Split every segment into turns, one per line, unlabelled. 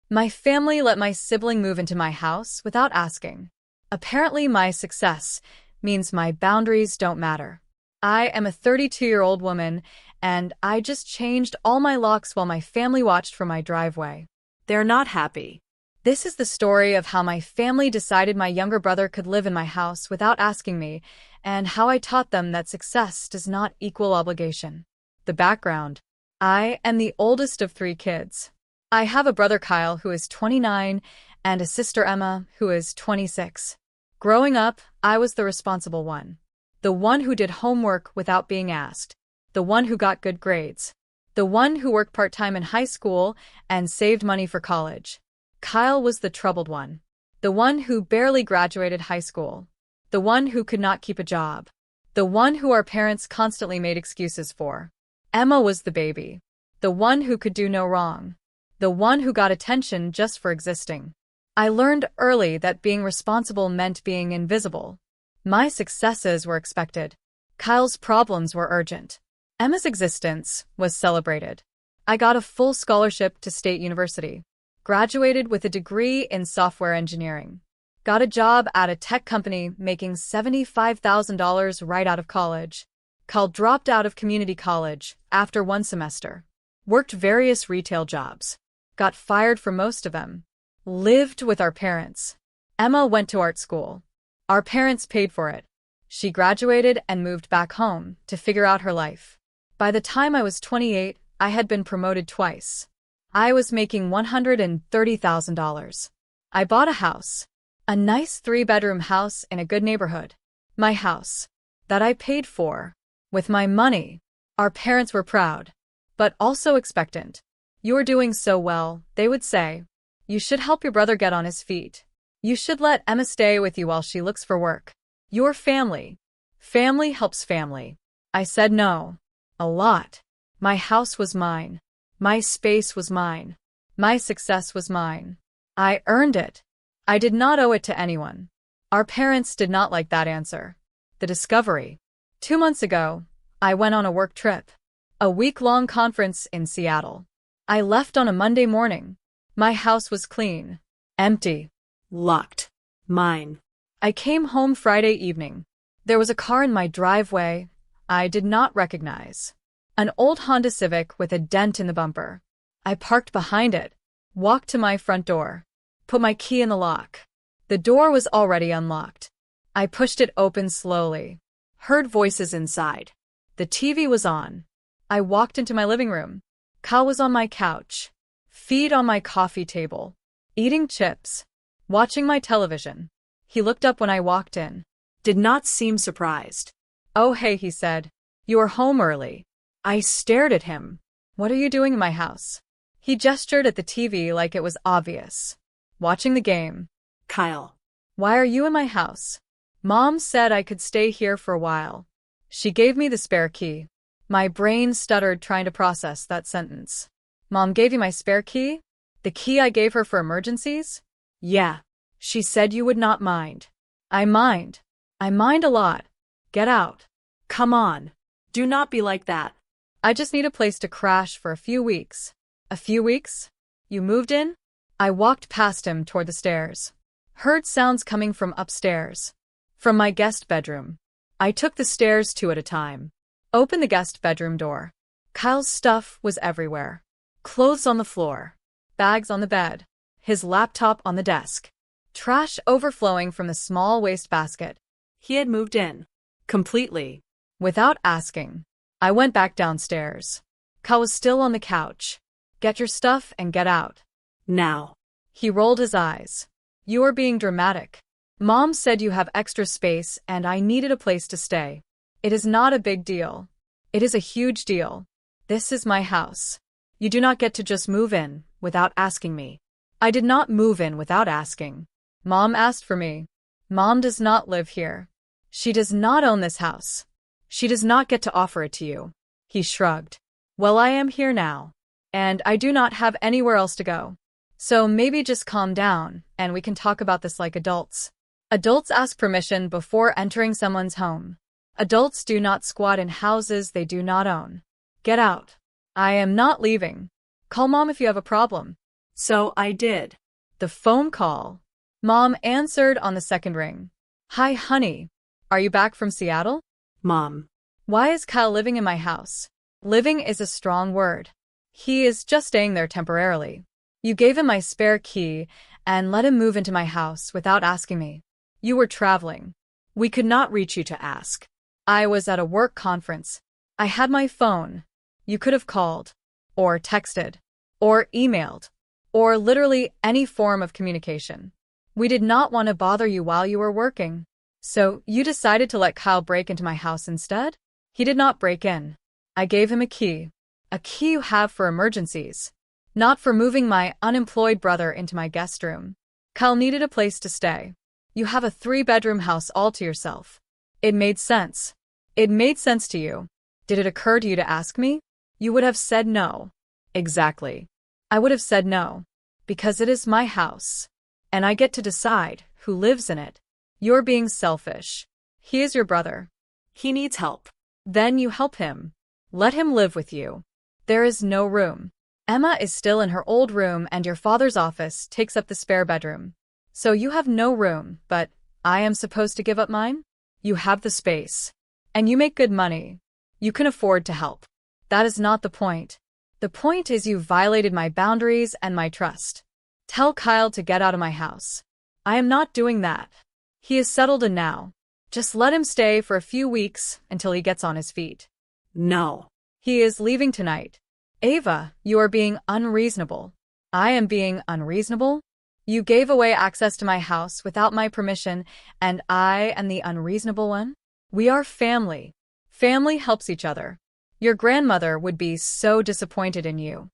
My family let my sibling move into my house without asking. Apparently, my success means my boundaries don't matter. I am a 32-year-old woman, and I just changed all my locks while my family watched from my driveway.
They're not happy.
This is the story of how my family decided my younger brother could live in my house without asking me, and how I taught them that success does not equal obligation. The background. I am the oldest of 3 kids. I have a brother Kyle who is 29 and a sister Emma who is 26. Growing up, I was the responsible one. The one who did homework without being asked. The one who got good grades. The one who worked part-time in high school and saved money for college. Kyle was the troubled one. The one who barely graduated high school. The one who could not keep a job. The one who our parents constantly made excuses for. Emma was the baby. The one who could do no wrong. The one who got attention just for existing. I learned early that being responsible meant being invisible. My successes were expected. Kyle's problems were urgent. Emma's existence was celebrated. I got a full scholarship to State University. Graduated with a degree in software engineering. Got a job at a tech company making $75,000 right out of college. Kyle dropped out of community college after 1 semester. Worked various retail jobs. Got fired for most of them. Lived with our parents. Emma went to art school. Our parents paid for it. She graduated and moved back home to figure out her life. By the time I was 28, I had been promoted twice. I was making $130,000. I bought a house. A nice 3-bedroom house in a good neighborhood. My house. That I paid for. With my money. Our parents were proud. But also expectant. "You're doing so well," they would say. "You should help your brother get on his feet. You should let Emma stay with you while she looks for work. Your family. Family helps family." I said no. A lot. My house was mine. My space was mine. My success was mine. I earned it. I did not owe it to anyone. Our parents did not like that answer. The discovery. 2 months ago, I went on a work trip. A week-long conference in Seattle. I left on a Monday morning. My house was clean. Empty.
Locked. Mine.
I came home Friday evening. There was a car in my driveway I did not recognize. An old Honda Civic with a dent in the bumper. I parked behind it, walked to my front door, put my key in the lock. The door was already unlocked. I pushed it open slowly. Heard voices inside. The TV was on. I walked into my living room. Kyle was on my couch, feet on my coffee table, eating chips, watching my television. He looked up when I walked in.
Did not seem surprised.
"Oh hey," he said. "You are home early." I stared at him. "What are you doing in my house?" He gestured at the TV like it was obvious. "Watching the game."
Kyle.
"Why are you in my house?" "Mom said I could stay here for a while. She gave me the spare key." My brain stuttered trying to process that sentence. "Mom gave you my spare key? The key I gave her for emergencies?" "Yeah. She said you would not mind." "I mind. I mind a lot. Get out."
Come on. Do not be like that.
"I just need a place to crash for a few weeks." "A few weeks? You moved in?" I walked past him toward the stairs. Heard sounds coming from upstairs. From my guest bedroom. I took the stairs 2 at a time. Opened the guest bedroom door. Kyle's stuff was everywhere. Clothes on the floor. Bags on the bed. His laptop on the desk. Trash overflowing from the small wastebasket.
He had moved in. Completely.
Without asking. I went back downstairs. Kyle was still on the couch. "Get your stuff and get out."
Now.
He rolled his eyes. "You are being dramatic. Mom said you have extra space and I needed a place to stay. It is not a big deal. It is a huge deal. This is my house. You do not get to just move in without asking me." I did not move in without asking. Mom asked for me. Mom does not live here. She does not own this house. She does not get to offer it to you. He shrugged. "Well, I am here now. And I do not have anywhere else to go. So maybe just calm down and we can talk about this like adults." Adults ask permission before entering someone's home. Adults do not squat in houses they do not own. Get out. I am not leaving. Call Mom if you have a problem.
So I did.
The phone call. Mom answered on the second ring. Hi, honey. Are you back from Seattle?
Mom.
Why is Kyle living in my house? Living is a strong word. He is just staying there temporarily. You gave him my spare key and let him move into my house without asking me. You were traveling.
We could not reach you to ask.
I was at a work conference. I had my phone. You could have called, or texted, or emailed, or literally any form of communication. We did not want to bother you while you were working. So you decided to let Kyle break into my house instead? He did not break in. I gave him a key. A key you have for emergencies. Not for moving my unemployed brother into my guest room. Kyle needed a place to stay. You have a 3-bedroom house all to yourself. It made sense. It made sense to you. Did it occur to you to ask me? You would have said no. Exactly. I would have said no. Because it is my house. And I get to decide who lives in it. You're being selfish. He is your brother.
He needs help.
Then you help him. Let him live with you. There is no room. Emma is still in her old room and your father's office takes up the spare bedroom. So you have no room, but I am supposed to give up mine? You have the space. And you make good money. You can afford to help. That is not the point. The point is you violated my boundaries and my trust. Tell Kyle to get out of my house. I am not doing that. He is settled in now. Just let him stay for a few weeks until he gets on his feet.
No.
He is leaving tonight. Ava, you are being unreasonable. I am being unreasonable? You gave away access to my house without my permission, and I am the unreasonable one? We are family. Family helps each other. Your grandmother would be so disappointed in you.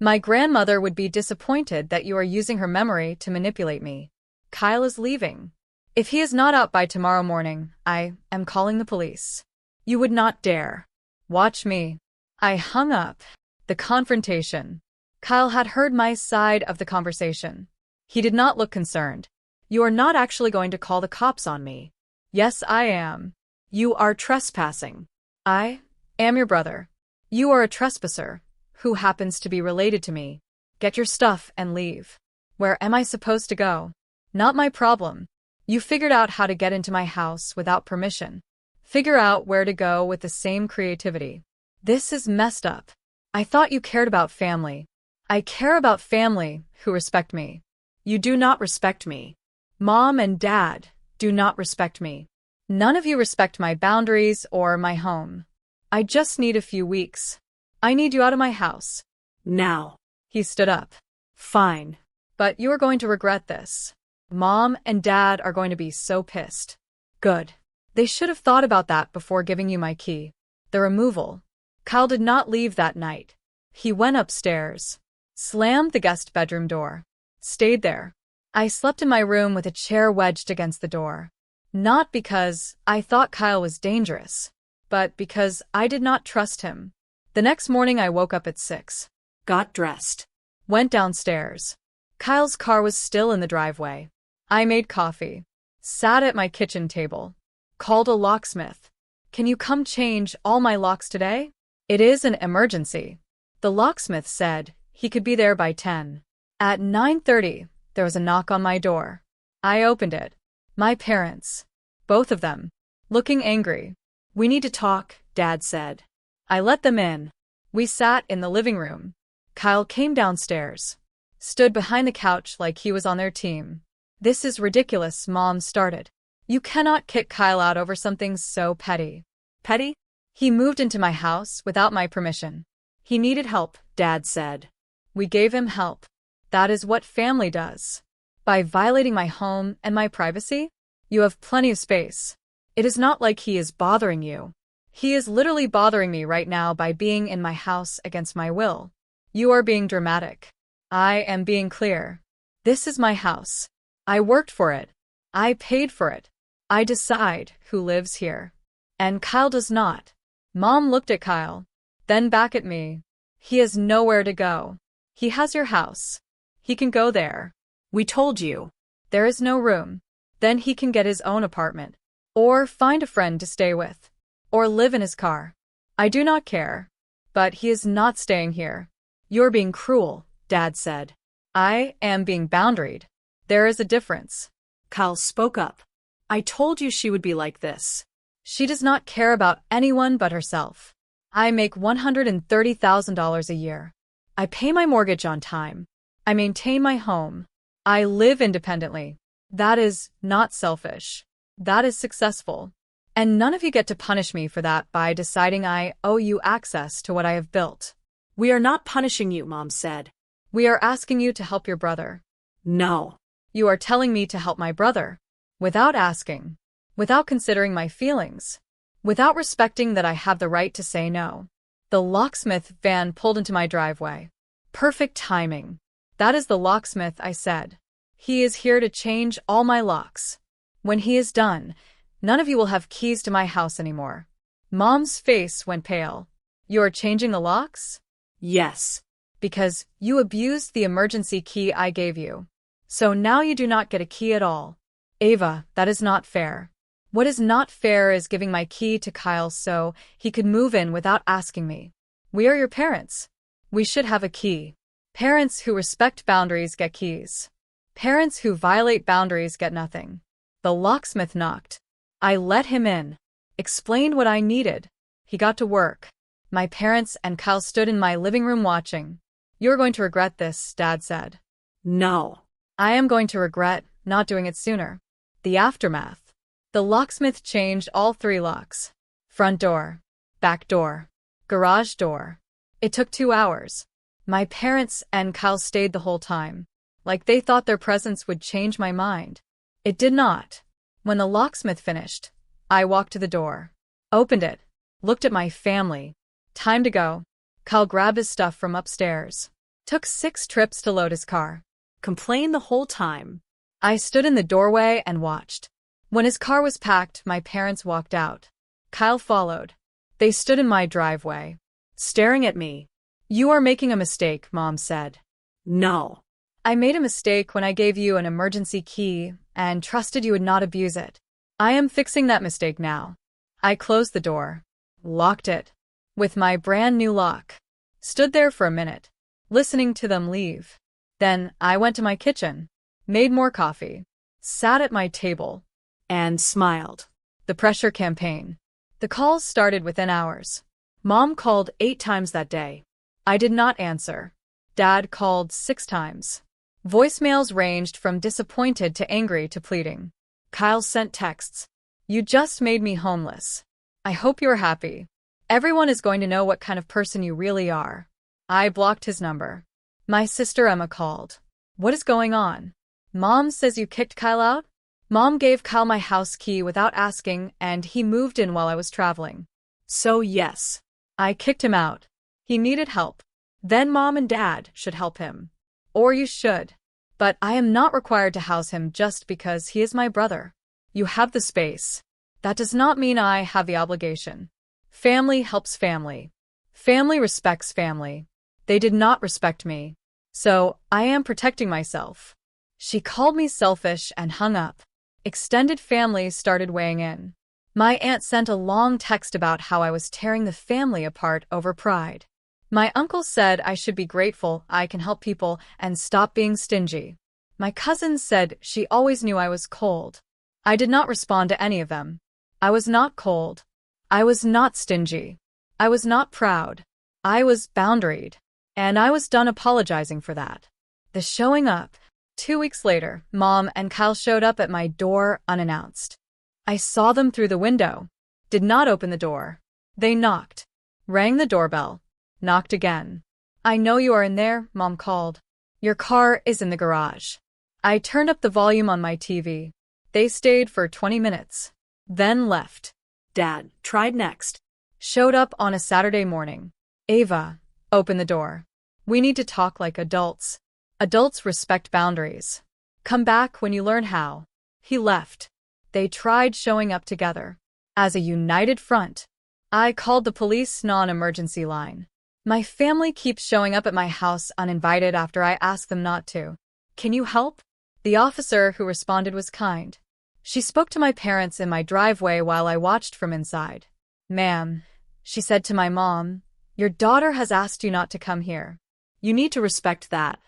My grandmother would be disappointed that you are using her memory to manipulate me. Kyle is leaving. If he is not out by tomorrow morning, I am calling the police. You would not dare. Watch me. I hung up. The confrontation. Kyle had heard my side of the conversation. He did not look concerned. You are not actually going to call the cops on me. Yes, I am.
You are trespassing.
I am your brother. You are a trespasser, who happens to be related to me. Get your stuff and leave. Where am I supposed to go? Not my problem. You figured out how to get into my house without permission. Figure out where to go with the same creativity. This is messed up. I thought you cared about family. I care about family who respect me.
You do not respect me.
Mom and Dad do not respect me. None of you respect my boundaries or my home. I just need a few weeks. I need you out of my house.
Now.
He stood up.
Fine.
But you are going to regret this. Mom and Dad are going to be so pissed. Good. They should have thought about that before giving you my key. The removal. Kyle did not leave that night. He went upstairs, slammed the guest bedroom door, stayed there. I slept in my room with a chair wedged against the door. Not because I thought Kyle was dangerous, but because I did not trust him. The next morning I woke up at 6.
Got dressed.
Went downstairs. Kyle's car was still in the driveway. I made coffee. Sat at my kitchen table. Called a locksmith. Can you come change all my locks today? It is an emergency. The locksmith said he could be there by 10. At 9:30, there was a knock on my door. I opened it. My parents. Both of them. Looking angry.
We need to talk, Dad said.
I let them in. We sat in the living room. Kyle came downstairs. Stood behind the couch like he was on their team. This is ridiculous, Mom started. You cannot kick Kyle out over something so petty.
Petty?
He moved into my house without my permission. He needed help, Dad said. We gave him help. That is what family does. By violating my home and my privacy, you have plenty of space. It is not like he is bothering you. He is literally bothering me right now by being in my house against my will. You are being dramatic. I am being clear. This is my house. I worked for it. I paid for it. I decide who lives here. And Kyle does not. Mom looked at Kyle, then back at me. He has nowhere to go. He has your house. He can go there.
We told you.
There is no room. Then he can get his own apartment. Or find a friend to stay with. Or live in his car. I do not care. But he is not staying here. You're being cruel, Dad said. I am being boundaried. There is a difference.
Kyle spoke up. I told you she would be like this.
She does not care about anyone but herself. I make $130,000 a year. I pay my mortgage on time. I maintain my home. I live independently. That is not selfish. That is successful. And none of you get to punish me for that by deciding I owe you access to what I have built.
We are not punishing you, Mom said.
We are asking you to help your brother.
No.
You are telling me to help my brother. Without asking. Without considering my feelings. Without respecting that I have the right to say no. The locksmith van pulled into my driveway. Perfect timing. That is the locksmith, I said. He is here to change all my locks. When he is done, none of you will have keys to my house anymore. Mom's face went pale. You are changing the locks?
Yes.
Because you abused the emergency key I gave you. So now you do not get a key at all. Ava, that is not fair. What is not fair is giving my key to Kyle so he could move in without asking me. We are your parents. We should have a key. Parents who respect boundaries get keys. Parents who violate boundaries get nothing. The locksmith knocked. I let him in. Explained what I needed. He got to work. My parents and Kyle stood in my living room watching. You're going to regret this, Dad said.
No.
I am going to regret not doing it sooner. The aftermath. The locksmith changed all 3 locks. Front door, back door, garage door. It took 2 hours. My parents and Kyle stayed the whole time, like they thought their presence would change my mind. It did not. When the locksmith finished, I walked to the door, opened it, looked at my family. Time to go. Kyle grabbed his stuff from upstairs. Took 6 trips to load his car.
Complained the whole time.
I stood in the doorway and watched. When his car was packed, my parents walked out. Kyle followed. They stood in my driveway, staring at me. You are making a mistake, Mom said.
No.
I made a mistake when I gave you an emergency key and trusted you would not abuse it. I am fixing that mistake now. I closed the door, locked it, with my brand new lock. Stood there for a minute, listening to them leave. Then I went to my kitchen, made more coffee, sat at my table,
and smiled.
The pressure campaign. The calls started within hours. Mom called 8 times that day. I did not answer. Dad called 6 times. Voicemails ranged from disappointed to angry to pleading. Kyle sent texts. You just made me homeless. I hope you're happy. Everyone is going to know what kind of person you really are. I blocked his number. My sister Emma called. What is going on? Mom says you kicked Kyle out? Mom gave Kyle my house key without asking, and he moved in while I was traveling.
So yes.
I kicked him out. He needed help. Then Mom and Dad should help him. Or you should. But I am not required to house him just because he is my brother. You have the space. That does not mean I have the obligation. Family helps family. Family respects family. They did not respect me. So I am protecting myself. She called me selfish and hung up. Extended family started weighing in. My aunt sent a long text about how I was tearing the family apart over pride. My uncle said I should be grateful I can help people and stop being stingy. My cousin said she always knew I was cold. I did not respond to any of them. I was not cold. I was not stingy. I was not proud. I was boundaried. And I was done apologizing for that. The showing up. 2 weeks later, Mom and Kyle showed up at my door unannounced. I saw them through the window. Did not open the door. They knocked. Rang the doorbell. Knocked again. I know you are in there, Mom called. Your car is in the garage. I turned up the volume on my TV. They stayed for 20 minutes. Then left.
Dad tried next.
Showed up on a Saturday morning. Ava, open the door. We need to talk like adults. Adults respect boundaries. Come back when you learn how. He left. They tried showing up together. As a united front. I called the police non-emergency line. My family keeps showing up at my house uninvited after I ask them not to. Can you help? The officer who responded was kind. She spoke to my parents in my driveway while I watched from inside. Ma'am, she said to my mom, your daughter has asked you not to come here. You need to respect that.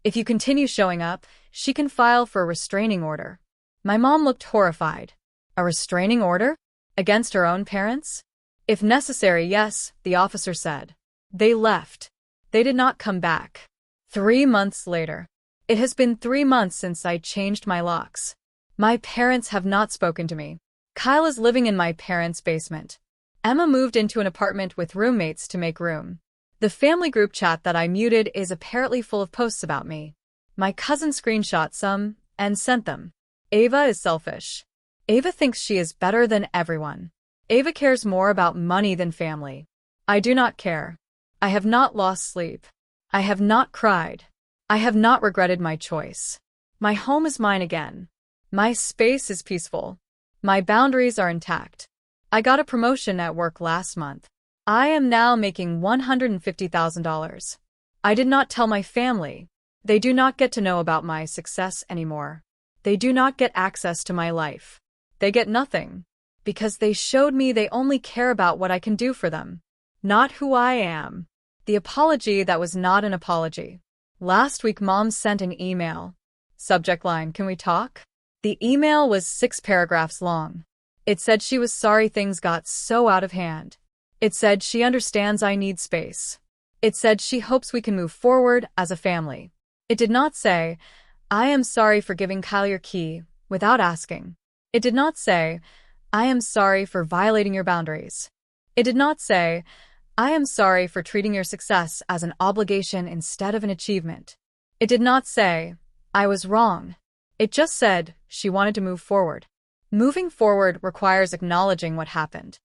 If you continue showing up, she can file for a restraining order. My mom looked horrified. A restraining order? Against her own parents? If necessary, yes, the officer said. They left. They did not come back. 3 months later. It has been 3 months since I changed my locks. My parents have not spoken to me. Kyle is living in my parents' basement. Emma moved into an apartment with roommates to make room. The family group chat that I muted is apparently full of posts about me. My cousin screenshot some and sent them. Ava is selfish. Ava thinks she is better than everyone. Ava cares more about money than family. I do not care. I have not lost sleep. I have not cried. I have not regretted my choice. My home is mine again. My space is peaceful. My boundaries are intact. I got a promotion at work last month. I am now making $150,000. I did not tell my family. They do not get to know about my success anymore. They do not get access to my life. They get nothing. Because they showed me they only care about what I can do for them, not who I am. The apology that was not an apology. Last week, Mom sent an email. Subject line, "Can we talk?" The email was 6 paragraphs long. It said she was sorry things got so out of hand. It said she understands I need space. It said she hopes we can move forward as a family. It did not say, "I am sorry for giving Kyle your key," without asking. It did not say, "I am sorry for violating your boundaries." It did not say, "I am sorry for treating your success as an obligation instead of an achievement." It did not say, "I was wrong." It just said she wanted to move forward. Moving forward requires acknowledging what happened.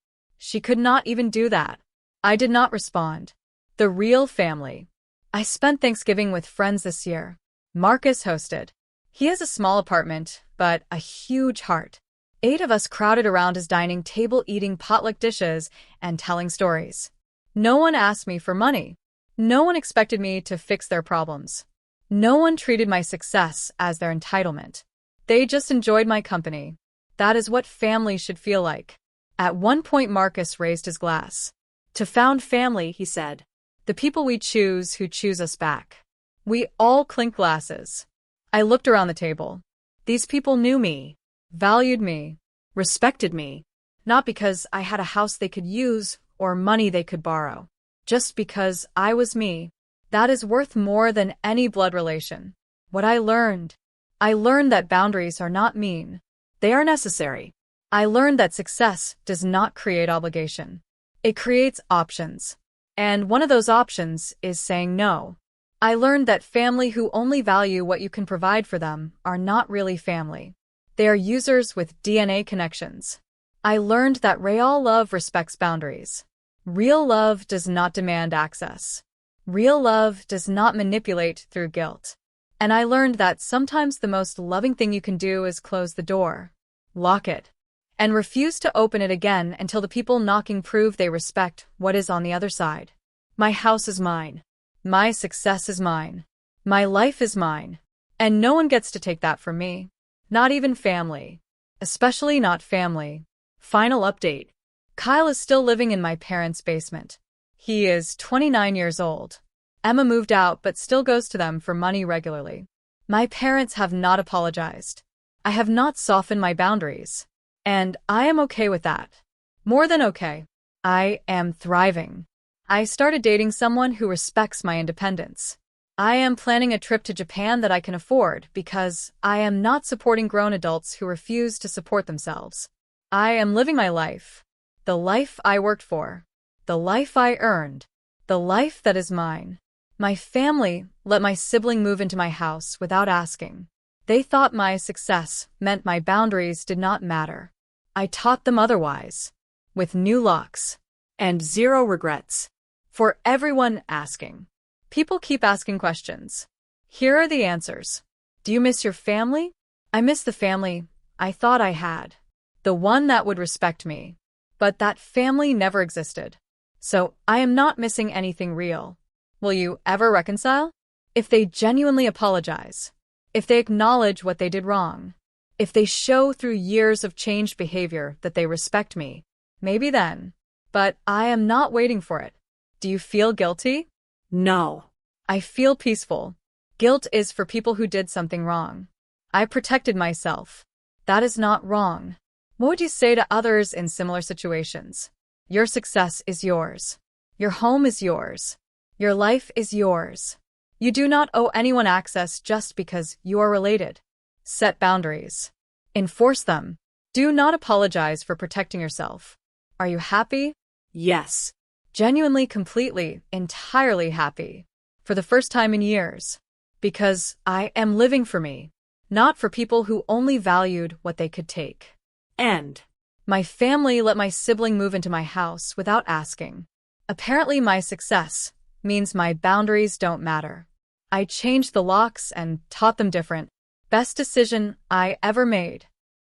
She could not even do that. I did not respond. The real family. I spent Thanksgiving with friends this year. Marcus hosted. He has a small apartment, but a huge heart. 8 of us crowded around his dining table eating potluck dishes and telling stories. No one asked me for money. No one expected me to fix their problems. No one treated my success as their entitlement. They just enjoyed my company. That is what family should feel like. At one point, Marcus raised his glass. "To found family," he said. "The people we choose who choose us back." We all clinked glasses. I looked around the table. These people knew me, valued me, respected me, not because I had a house they could use or money they could borrow, just because I was me. That is worth more than any blood relation. What I learned that boundaries are not mean. They are necessary. I learned that success does not create obligation. It creates options. And one of those options is saying no. I learned that family who only value what you can provide for them are not really family. They are users with DNA connections. I learned that real love respects boundaries. Real love does not demand access. Real love does not manipulate through guilt. And I learned that sometimes the most loving thing you can do is close the door, lock it, and refuse to open it again until the people knocking prove they respect what is on the other side. My house is mine. My success is mine. My life is mine. And no one gets to take that from me. Not even family. Especially not family. Final update. Kyle is still living in my parents' basement. He is 29 years old. Emma moved out but still goes to them for money regularly. My parents have not apologized. I have not softened my boundaries. And I am okay with that. More than okay. I am thriving. I started dating someone who respects my independence. I am planning a trip to Japan that I can afford because I am not supporting grown adults who refuse to support themselves. I am living my life. The life I worked for. The life I earned. The life that is mine. My family let my sibling move into my house without asking. They thought my success meant my boundaries did not matter. I taught them otherwise. With new locks. And 0 regrets. For everyone asking. People keep asking questions. Here are the answers. Do you miss your family? I miss the family I thought I had. The one that would respect me. But that family never existed. So I am not missing anything real. Will you ever reconcile? If they genuinely apologize. If they acknowledge what they did wrong. If they show through years of changed behavior that they respect me. Maybe then. But I am not waiting for it. Do you feel guilty? No. I feel peaceful. Guilt is for people who did something wrong. I protected myself. That is not wrong. What would you say to others in similar situations? Your success is yours. Your home is yours. Your life is yours. You do not owe anyone access just because you are related. Set boundaries. Enforce them. Do not apologize for protecting yourself. Are you happy?
Yes.
Genuinely, completely, entirely happy. For the first time in years. Because I am living for me, not for people who only valued what they could take.
End.
My family let my sibling move into my house without asking. Apparently my success means my boundaries don't matter. I changed the locks and taught them different. Best decision I ever made.